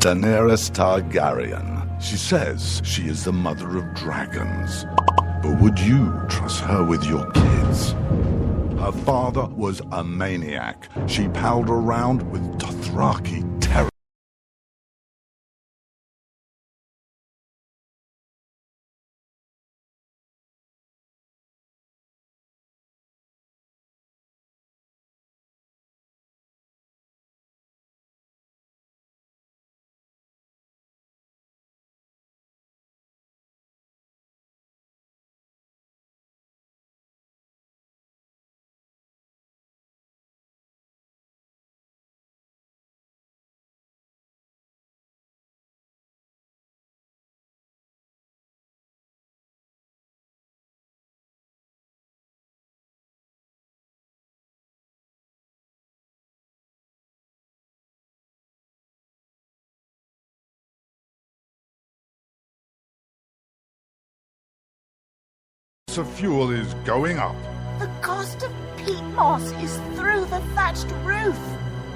Daenerys Targaryen. She says she is the mother of dragons. But would you trust her with your kids? Her father was a maniac. She palled around with Dothraki terror. Of fuel is going up. The cost of peat moss is through the thatched roof.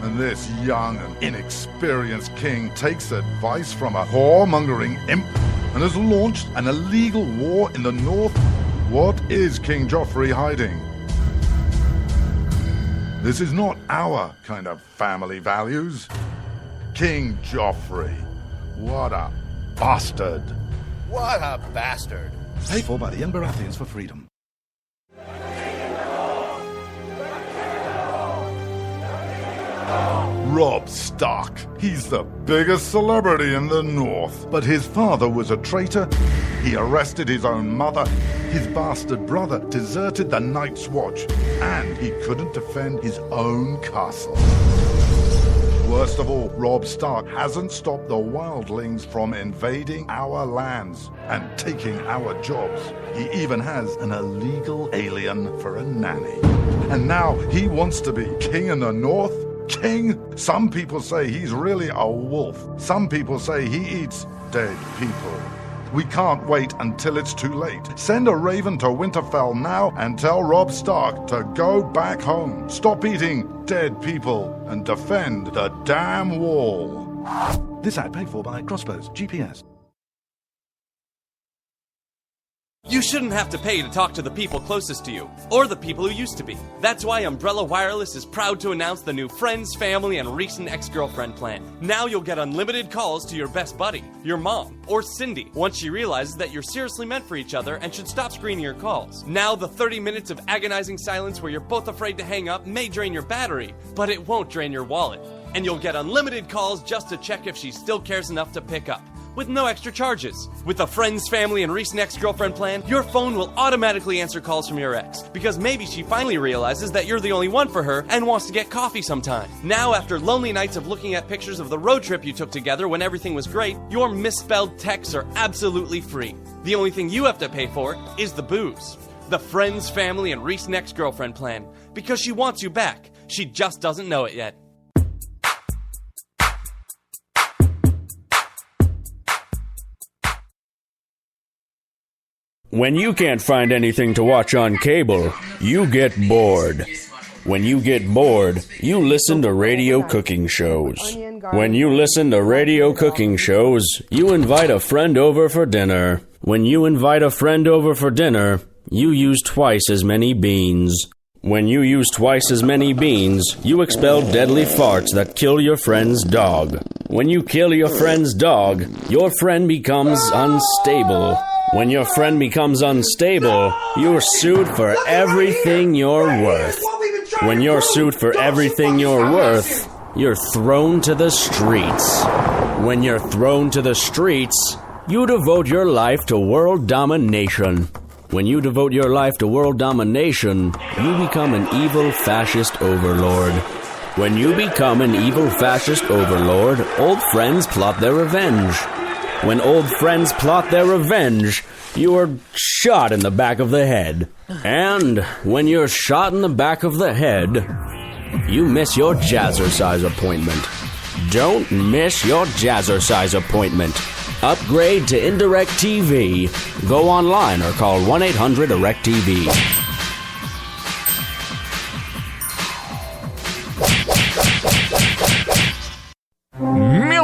And this young and inexperienced king takes advice from a whoremongering imp and has launched an illegal war in the north. What is King Joffrey hiding? This is not our kind of family values. King Joffrey. What a bastard. What a bastard. Paid for by the young Baratheons for freedom. Robb Stark. He's the biggest celebrity in the North. But his father was a traitor. He arrested his own mother. His bastard brother deserted the Night's Watch. And he couldn't defend his own castle. Worst of all, Robb Stark hasn't stopped the wildlings from invading our lands and taking our jobs. He even has an illegal alien for a nanny. And now he wants to be king in the north? King? Some people say he's really a wolf. Some people say he eats dead people. We can't wait until it's too late. Send a raven to Winterfell now and tell Robb Stark to go back home. Stop eating dead people and defend the damn wall. This ad paid for by Crossbows GPS. You shouldn't have to pay to talk to the people closest to you, or the people who used to be. That's why Umbrella Wireless is proud to announce the new Friends, Family, and Recent Ex-Girlfriend plan. Now you'll get unlimited calls to your best buddy, your mom, or Cindy, once she realizes that you're seriously meant for each other and should stop screening your calls. Now the 30 minutes of agonizing silence where you're both afraid to hang up may drain your battery, but it won't drain your wallet. And you'll get unlimited calls just to check if she still cares enough to pick up, with no extra charges. With the Friends, Family, and Recent Ex-Girlfriend plan, your phone will automatically answer calls from your ex, because maybe she finally realizes that you're the only one for her and wants to get coffee sometime. Now, after lonely nights of looking at pictures of the road trip you took together when everything was great, your misspelled texts are absolutely free. The only thing you have to pay for is the booze. The Friends, Family, and Recent Ex-Girlfriend plan, because she wants you back. She just doesn't know it yet. When you can't find anything to watch on cable, you get bored. When you get bored, you listen to radio cooking shows. When you listen to radio cooking shows, you invite a friend over for dinner. When you invite a friend over for dinner, you use twice as many beans. When you use twice as many beans, you expel deadly farts that kill your friend's dog. When you kill your friend's dog, your friend becomes unstable. When your friend becomes unstable, you're sued for everything you're worth. When you're sued for everything you're worth, you're thrown to the streets. When you're thrown to the streets, you devote your life to world domination. When you devote your life to world domination, you become an evil fascist overlord. When you become an evil fascist overlord, old friends plot their revenge. When old friends plot their revenge, you are shot in the back of the head. And when you're shot in the back of the head, you miss your jazzercise appointment. Don't miss your jazzercise appointment. Upgrade to Indirect TV. Go online or call 1-800-DIRECT-TV.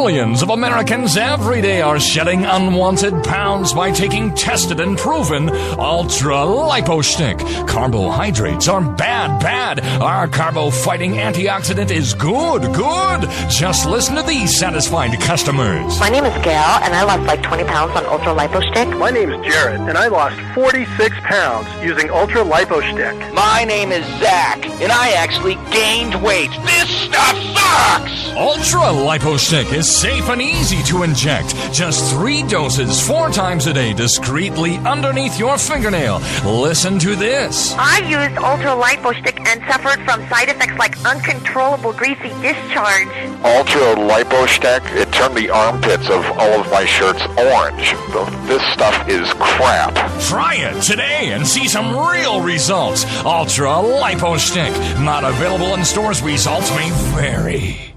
Millions of Americans every day are shedding unwanted pounds by taking tested and proven Ultra Lipo Stick. Carbohydrates are bad. Our carbo-fighting antioxidant is good. Just listen to these satisfied customers. My name is Gail, and I lost like 20 pounds on Ultra Lipo Stick. My name is Jared, and I lost 46 pounds using Ultra Lipo Stick. My name is Zach, and I actually gained weight. This stuff sucks! Ultra Lipo Stick is safe and easy to inject. Just 3 doses 4 times a day discreetly underneath your fingernail. Listen to this. I used Ultra Lipo Stick and suffered from side effects like uncontrollable greasy discharge. Ultra Lipo Stick, it turned the armpits of all of my shirts orange. This stuff is crap. Try it today and see some real results. Ultra Lipo Stick. Not available in stores. Results may vary.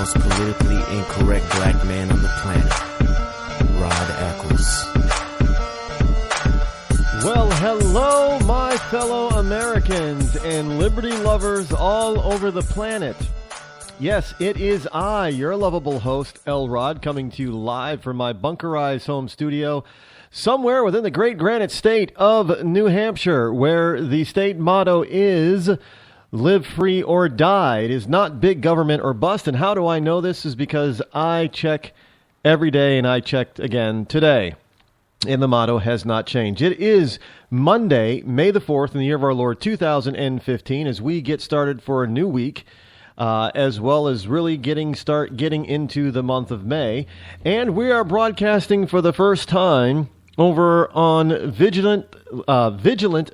most politically incorrect black man on the planet, Rod Eccles. Well, hello, my fellow Americans and liberty lovers all over the planet. Yes, it is I, your lovable host, L. Rod, coming to you live from my bunkerized home studio somewhere within the great granite state of New Hampshire, where the state motto is live free or die. It is not big government or bust. And how do I know this? Is because I check every day, and I checked again today. And the motto has not changed. It is Monday, May the 4th, in the year of our Lord 2015, as we get started for a new week, as well as really getting into the month of May. And we are broadcasting for the first time over on Vigilant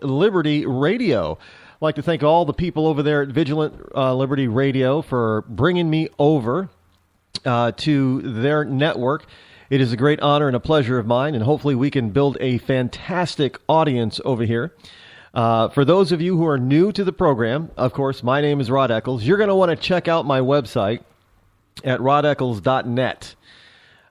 Liberty Radio. I'd like to thank all the people over there at Vigilant Liberty Radio for bringing me over to their network. It is a great honor and a pleasure of mine, and hopefully we can build a fantastic audience over here. For those of you who are new to the program, of course, my name is Rod Eccles. You're going to want to check out my website at rodeccles.net.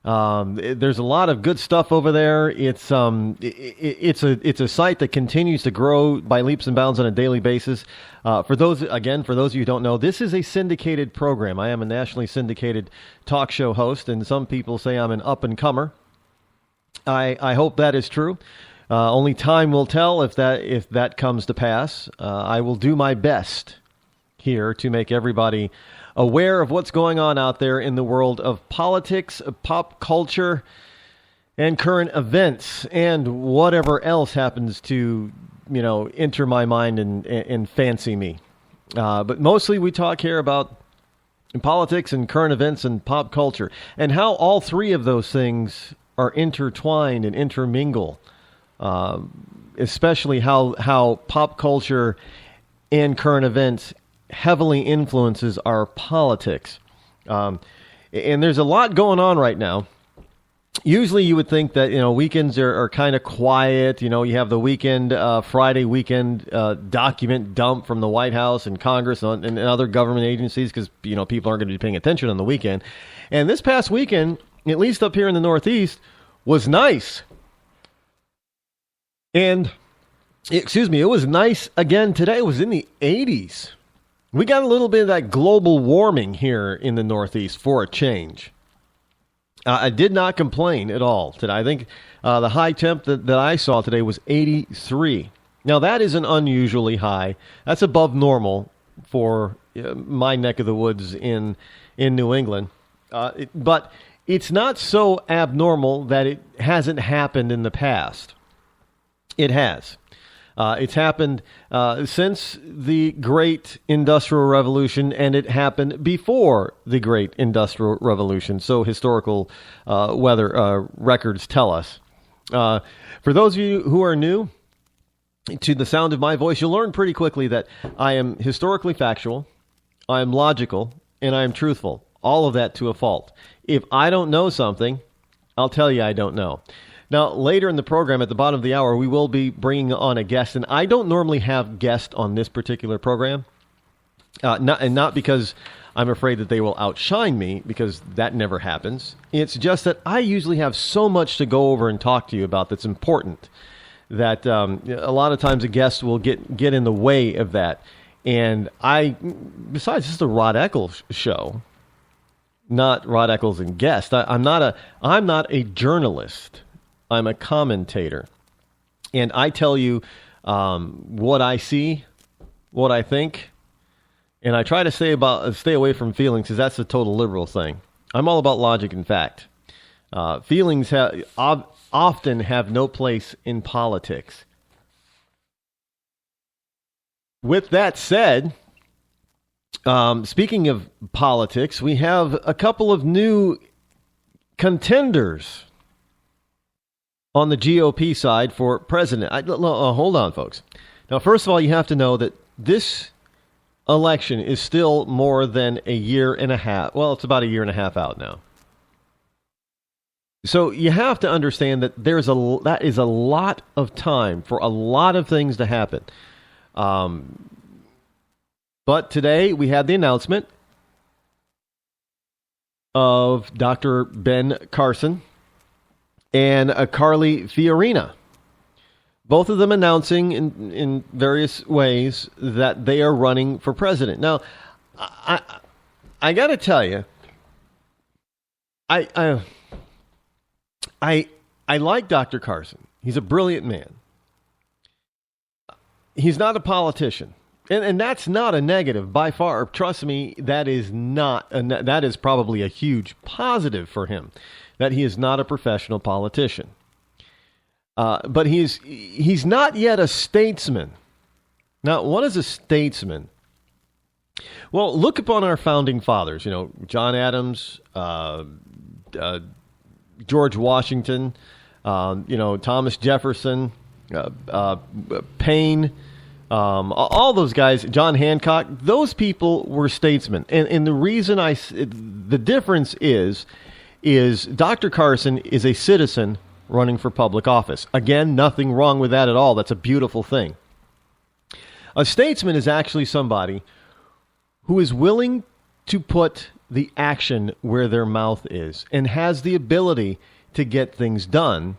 There's a lot of good stuff over there. It's a site that continues to grow by leaps and bounds on a daily basis. For those of you who don't know, this is a syndicated program. I am a nationally syndicated talk show host, and some people say I'm an up-and-comer. I hope that is true. Only time will tell if that comes to pass. I will do my best here to make everybody aware of what's going on out there in the world of politics, pop culture, and current events, and whatever else happens to, enter my mind and fancy me. But mostly we talk here about politics and current events and pop culture, and how all three of those things are intertwined and intermingle. Especially how pop culture and current events heavily influences our politics. And there's a lot going on right now. Usually you would think that, weekends are kind of quiet. You have the weekend, Friday weekend document dump from the White House and Congress and other government agencies because, people aren't going to be paying attention on the weekend. And this past weekend, at least up here in the Northeast, was nice. And, it was nice again today. It was in the 80s. We got a little bit of that global warming here in the Northeast for a change. I did not complain at all today. I think the high temp that I saw today was 83. Now, that is an unusually high. That's above normal for my neck of the woods in New England. But it's not so abnormal that it hasn't happened in the past. It has. It's happened since the Great Industrial Revolution, and it happened before the Great Industrial Revolution. So historical records tell us. For those of you who are new to the sound of my voice, you'll learn pretty quickly that I am historically factual, I am logical, and I am truthful. All of that to a fault. If I don't know something, I'll tell you I don't know. Now, later in the program, at the bottom of the hour, we will be bringing on a guest, and I don't normally have guests on this particular program, not because I'm afraid that they will outshine me, because that never happens. It's just that I usually have so much to go over and talk to you about that's important that a lot of times a guest will get in the way of that. And besides, this is the Rod Eccles Show, not Rod Eccles and guest. I'm not a journalist. I'm a commentator. And I tell you what I see, what I think, and I try to stay away from feelings, because that's a total liberal thing. I'm all about logic and fact. Feelings often have no place in politics. With that said, speaking of politics, we have a couple of new contenders on the GOP side for president. Hold on, folks. Now, first of all, you have to know that this election is still more than a year and a half. Well, it's about a year and a half out now. So you have to understand that that is a lot of time for a lot of things to happen. But today we had the announcement of Dr. Ben Carson and Carly Fiorina, both of them announcing in various ways that they are running for president. Now, I got to tell you, I like Dr. Carson. He's a brilliant man. He's not a politician. And that's not a negative by far. Trust me, that is probably a huge positive for him, that he is not a professional politician. But he's not yet a statesman. Now, what is a statesman? Well, look upon our founding fathers. John Adams, George Washington, Thomas Jefferson, Paine. All those guys, John Hancock, those people were statesmen. And the reason the difference is Dr. Carson is a citizen running for public office. Again, nothing wrong with that at all. That's a beautiful thing. A statesman is actually somebody who is willing to put the action where their mouth is and has the ability to get things done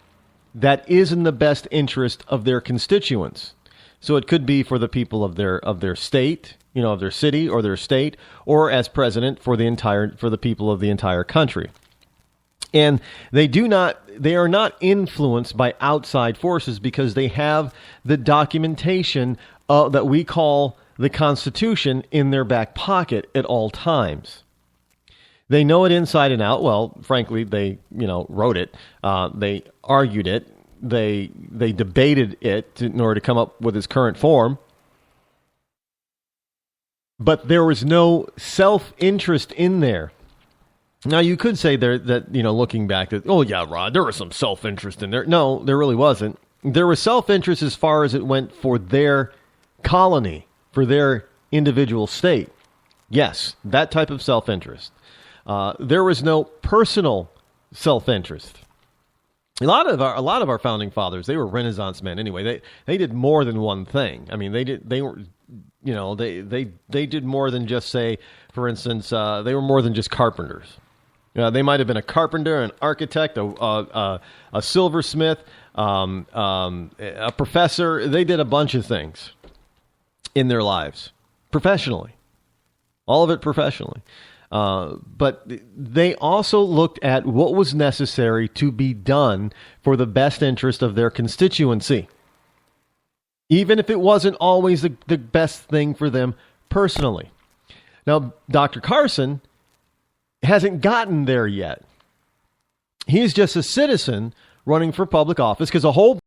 that is in the best interest of their constituents. So it could be for the people of their state, of their city or their state, or as president for the people of the entire country. And they are not influenced by outside forces because they have the documentation that we call the Constitution in their back pocket at all times. They know it inside and out. Well, frankly, they wrote it. They argued it. They debated it in order to come up with its current form. But there was no self-interest in there. Now, you could say that looking back, that, oh, yeah, Rod, there was some self-interest in there. No, there really wasn't. There was self-interest as far as it went for their colony, for their individual state. Yes, that type of self-interest. There was no personal self-interest. A lot of our founding fathers, they were Renaissance men anyway. They did more than one thing. I mean, they did more than just, say, for instance, they were more than just carpenters. They might have been a carpenter, an architect, a silversmith, a professor. They did a bunch of things in their lives professionally, all of it professionally. But they also looked at what was necessary to be done for the best interest of their constituency, even if it wasn't always the best thing for them personally. Now, Dr. Carson hasn't gotten there yet. He's just a citizen running for public office because a whole